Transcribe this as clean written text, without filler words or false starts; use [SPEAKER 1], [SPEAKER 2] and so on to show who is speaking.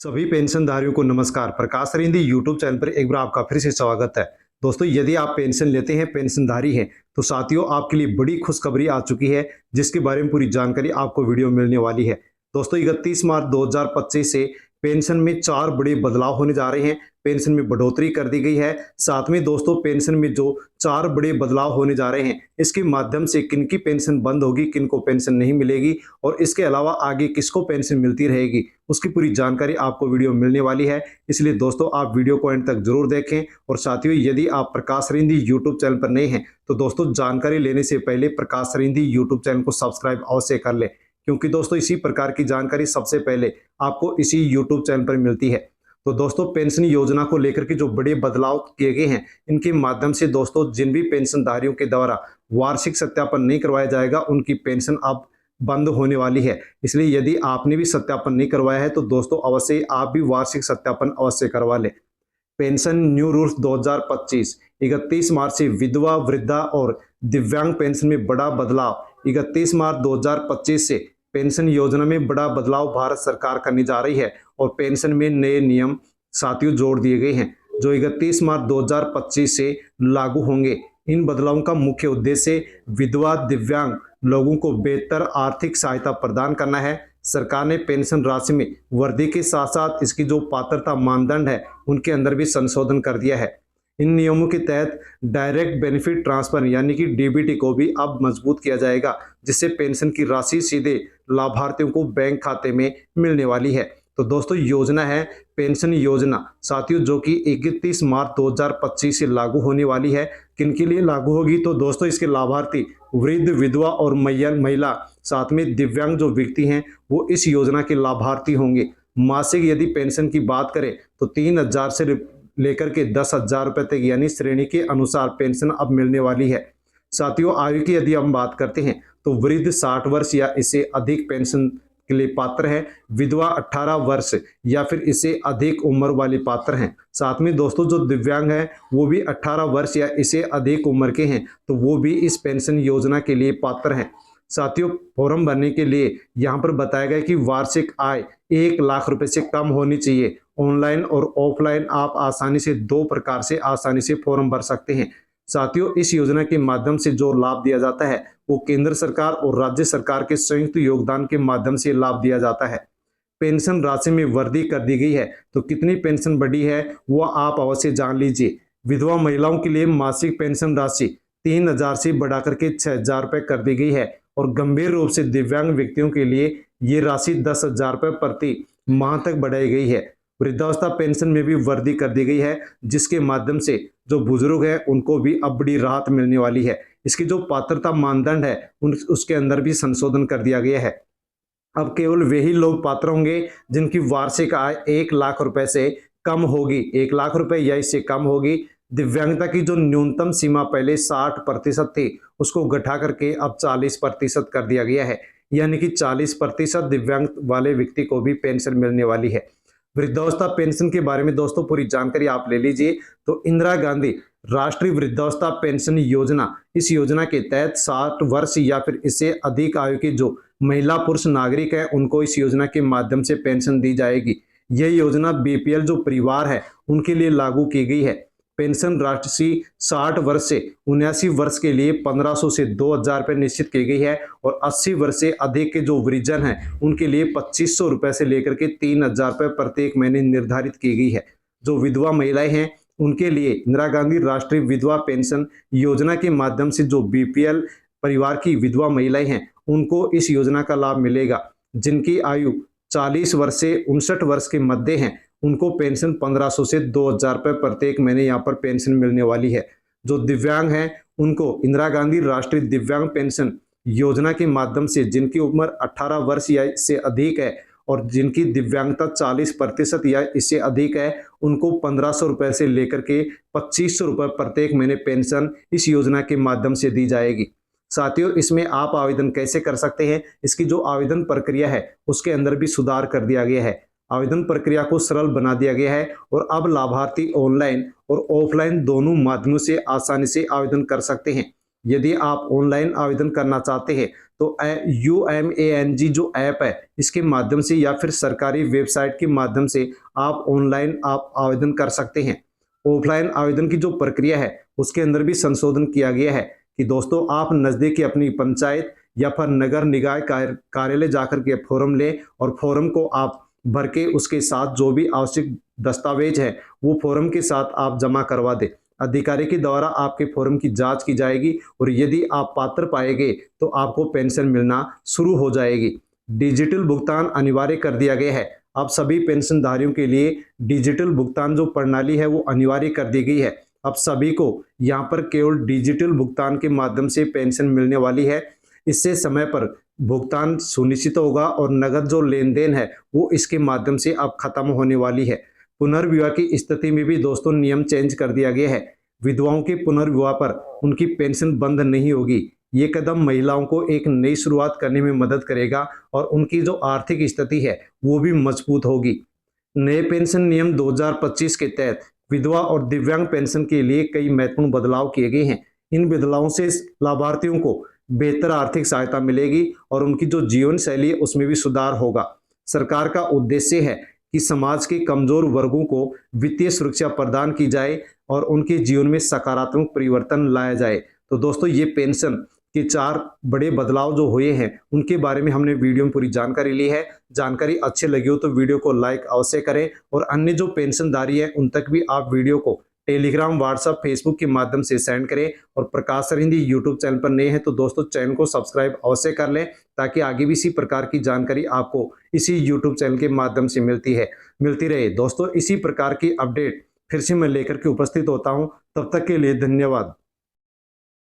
[SPEAKER 1] सभी पेंशनधारियों को नमस्कार। प्रकाश अरिंदी यूट्यूब चैनल पर एक बार आपका फिर से स्वागत है। दोस्तों, यदि आप पेंशन लेते हैं, पेंशनधारी हैं, तो साथियों आपके लिए बड़ी खुशखबरी आ चुकी है, जिसके बारे में पूरी जानकारी आपको वीडियो में मिलने वाली है। दोस्तों, 31 मार्च 2025 से पेंशन में 4 बड़े बदलाव होने जा रहे हैं। पेंशन में बढ़ोतरी कर दी गई है। साथ में दोस्तों, पेंशन में जो 4 बड़े बदलाव होने जा रहे हैं, इसके माध्यम से किनकी पेंशन बंद होगी, किनको पेंशन नहीं मिलेगी और इसके अलावा आगे किसको पेंशन मिलती रहेगी, उसकी पूरी जानकारी आपको वीडियो में मिलने वाली है। इसलिए दोस्तों, आप वीडियो को एंड तक जरूर देखें। और साथियों, यदि आप प्रकाश अरिंदी यूट्यूब चैनल पर नए हैं, तो दोस्तों जानकारी लेने से पहले प्रकाश अरिंदी यूट्यूब चैनल को सब्सक्राइब अवश्य कर लें, क्योंकि दोस्तों इसी प्रकार की जानकारी सबसे पहले आपको इसी यूट्यूब चैनल पर मिलती है। तो दोस्तों, पेंशन योजना को लेकर के जो बड़े बदलाव किए गए हैं, इनके माध्यम से दोस्तों जिन भी पेंशनधारियों के द्वारा वार्षिक सत्यापन नहीं करवाया जाएगा, उनकी पेंशन अब बंद होने वाली है। इसलिए यदि आपने भी सत्यापन नहीं करवाया है, तो दोस्तों अवश्य आप भी वार्षिक सत्यापन अवश्य करवा लें। पेंशन न्यू रूल्स 2025, 31 मार्च से विधवा, वृद्धा और दिव्यांग पेंशन में बड़ा बदलाव। 31 मार्च 2025 से पेंशन योजना में बड़ा बदलाव भारत सरकार करने जा रही है और पेंशन में नए नियम साथियों जोड़ दिए गए हैं, जो 31 मार्च 2025 से लागू होंगे। इन बदलावों का मुख्य उद्देश्य विधवा, दिव्यांग लोगों को बेहतर आर्थिक सहायता प्रदान करना है। सरकार ने पेंशन राशि में वृद्धि के साथ साथ इसकी जो पात्रता मानदंड है, उनके अंदर भी संशोधन कर दिया है। इन नियमों के तहत डायरेक्ट बेनिफिट ट्रांसफर यानी कि डीबीटी को भी अब मजबूत किया जाएगा, जिससे पेंशन की राशि सीधे लाभार्थियों को बैंक खाते में मिलने वाली है। तो दोस्तों, योजना है पेंशन योजना साथियों, जो कि 31 मार्च 2025 से लागू होने वाली है। किन के लिए लागू होगी? तो दोस्तों, इसके लाभार्थी वृद्ध, विधवा और महिला, साथ में दिव्यांग जो व्यक्ति हैं, वो इस योजना के लाभार्थी होंगे। मासिक यदि पेंशन की बात करें तो 3,000 से लेकर के 10,000 रुपए तक यानी श्रेणी के अनुसार पेंशन अब मिलने वाली है। साथियों, आयु की यदि हम बात करते हैं तो वृद्ध 60 वर्ष या इससे अधिक पेंशन के लिए पात्र है। विधवा 18 वर्ष या फिर इससे अधिक उम्र वाली पात्र हैं। साथ में दोस्तों, जो दिव्यांग हैं वो भी 18 वर्ष या इससे अधिक उम्र के हैं, तो वो भी इस पेंशन योजना के लिए पात्र हैं। साथियों, फॉर्म भरने के लिए यहाँ पर बताया गया कि वार्षिक आय 1 लाख रुपए से कम होनी चाहिए। ऑनलाइन और ऑफलाइन आप आसानी से 2 प्रकार से आसानी से फॉर्म भर सकते हैं। साथियों, इस योजना के माध्यम से जो लाभ दिया जाता है, वो केंद्र सरकार और राज्य सरकार के संयुक्त योगदान के माध्यम से लाभ दिया जाता है। पेंशन राशि में वृद्धि कर दी गई है, तो कितनी पेंशन बढ़ी है वो आप अवश्य जान लीजिए। विधवा महिलाओं के लिए मासिक पेंशन राशि 3,000 से बढ़ाकर के 6,000 रुपए कर दी गई है और गंभीर रूप से दिव्यांग व्यक्तियों के लिए ये राशि 10,000 रुपए प्रति माह तक बढ़ाई गई है। वृद्धावस्था पेंशन में भी वृद्धि कर दी गई है, जिसके माध्यम से जो बुजुर्ग है उनको भी अब बड़ी राहत मिलने वाली है। इसकी जो पात्रता मानदंड है उसके अंदर भी संशोधन कर दिया गया है। अब केवल वही लोग पात्र होंगे जिनकी वार्षिक आय 1 लाख रुपए से कम होगी, 1 लाख रुपए या इससे कम होगी। दिव्यांगता की जो न्यूनतम सीमा पहले 60% थी, उसको घटा करके अब 40% कर दिया गया है, यानी कि 40% दिव्यांग वाले व्यक्ति को भी पेंशन मिलने वाली है। वृद्धावस्था पेंशन के बारे में दोस्तों पूरी जानकारी आप ले लीजिए। तो इंदिरा गांधी राष्ट्रीय वृद्धावस्था पेंशन योजना, इस योजना के तहत 60 वर्ष या फिर इससे अधिक आयु के जो महिला पुरुष नागरिक हैं, उनको इस योजना के माध्यम से पेंशन दी जाएगी। यह योजना बीपीएल जो परिवार है उनके लिए लागू की गई है। पेंशन राशि 60 वर्ष से 79 वर्ष के लिए 1,500 से 2,000 रुपये निश्चित की गई है और 80 वर्ष से अधिक के जो वृद्धजन हैं उनके लिए 2,500 रुपये से लेकर के 3,000 रुपये प्रत्येक महीने निर्धारित की गई है। जो विधवा महिलाएं हैं उनके लिए इंदिरा गांधी राष्ट्रीय विधवा पेंशन योजना के माध्यम से जो बीपीएल परिवार की विधवा महिलाएं हैं उनको इस योजना का लाभ मिलेगा। जिनकी आयु 40 वर्ष से 59 वर्ष के मध्य हैं, उनको पेंशन 1,500 से 2,000 रुपये प्रत्येक महीने यहाँ पर पेंशन मिलने वाली है। जो दिव्यांग हैं उनको इंदिरा गांधी राष्ट्रीय दिव्यांग पेंशन योजना के माध्यम से जिनकी उम्र 18 वर्ष या इससे अधिक है और जिनकी दिव्यांगता 40% या इससे अधिक है, उनको 1,500 रुपये से लेकर के 2,500 रुपये प्रत्येक महीने पेंशन इस योजना के माध्यम से दी जाएगी। साथियों, इसमें आप आवेदन कैसे कर सकते हैं? इसकी जो आवेदन प्रक्रिया है उसके अंदर भी सुधार कर दिया गया है। आवेदन प्रक्रिया को सरल बना दिया गया है और अब लाभार्थी ऑनलाइन और ऑफलाइन दोनों माध्यमों से आसानी से आवेदन कर सकते हैं। यदि आप ऑनलाइन आवेदन करना चाहते हैं तो UMANG जो ऐप है इसके माध्यम से या फिर सरकारी वेबसाइट के माध्यम से आप ऑनलाइन आप आवेदन कर सकते हैं। ऑफलाइन आवेदन की जो प्रक्रिया है उसके अंदर भी संशोधन किया गया है कि दोस्तों आप नज़दीकी अपनी पंचायत या फिर नगर निकाय कार्यालय जाकर के फॉर्म लें और फॉर्म को आप भर के उसके साथ जो भी आवश्यक दस्तावेज है वो फॉर्म के साथ आप जमा करवा दें। अधिकारी के द्वारा आपके फॉर्म की जांच की जाएगी और यदि आप पात्र पाए गए तो आपको पेंशन मिलना शुरू हो जाएगी। डिजिटल भुगतान अनिवार्य कर दिया गया है। अब सभी पेंशनधारियों के लिए डिजिटल भुगतान जो प्रणाली है वो अनिवार्य कर दी गई है। अब सभी को यहाँ पर केवल डिजिटल भुगतान के माध्यम से पेंशन मिलने वाली है। इससे समय पर भुगतान सुनिश्चित होगा और नगद जो लेन देन है वो इसके माध्यम से अब खत्म होने वाली है। पुनर्विवाह की स्थिति में भी दोस्तों नियम चेंज कर दिया गया है। विधवाओं के पुनर्विवाह पर उनकी पेंशन बंद नहीं होगी। ये कदम महिलाओं को एक नई शुरुआत करने में मदद करेगा और उनकी जो आर्थिक स्थिति है वो भी मजबूत होगी। नए पेंशन नियम 2025 के तहत विधवा और दिव्यांग पेंशन के लिए कई महत्वपूर्ण बदलाव किए गए हैं। इन बदलावों से लाभार्थियों को बेहतर आर्थिक सहायता मिलेगी और उनकी जो जीवन शैली है उसमें भी सुधार होगा। सरकार का उद्देश्य है कि समाज के कमजोर वर्गों को वित्तीय सुरक्षा प्रदान की जाए और उनके जीवन में सकारात्मक परिवर्तन लाया जाए। तो दोस्तों ये पेंशन के 4 बड़े बदलाव जो हुए हैं उनके बारे में हमने वीडियो में पूरी जानकारी ली है। जानकारी अच्छी लगी हो तो वीडियो को लाइक अवश्य करें और अन्य जो पेंशनधारी है उन तक भी आप वीडियो को टेलीग्राम, व्हाट्सएप, फेसबुक के माध्यम से सेंड करें और प्रकाश सर हिंदी यूट्यूब चैनल पर नए हैं तो दोस्तों चैनल को सब्सक्राइब अवश्य कर लें ताकि आगे भी इसी प्रकार की जानकारी आपको इसी यूट्यूब चैनल के माध्यम से मिलती रहे। दोस्तों इसी प्रकार की अपडेट फिर से मैं लेकर के उपस्थित होता हूं। तब तक के लिए धन्यवाद।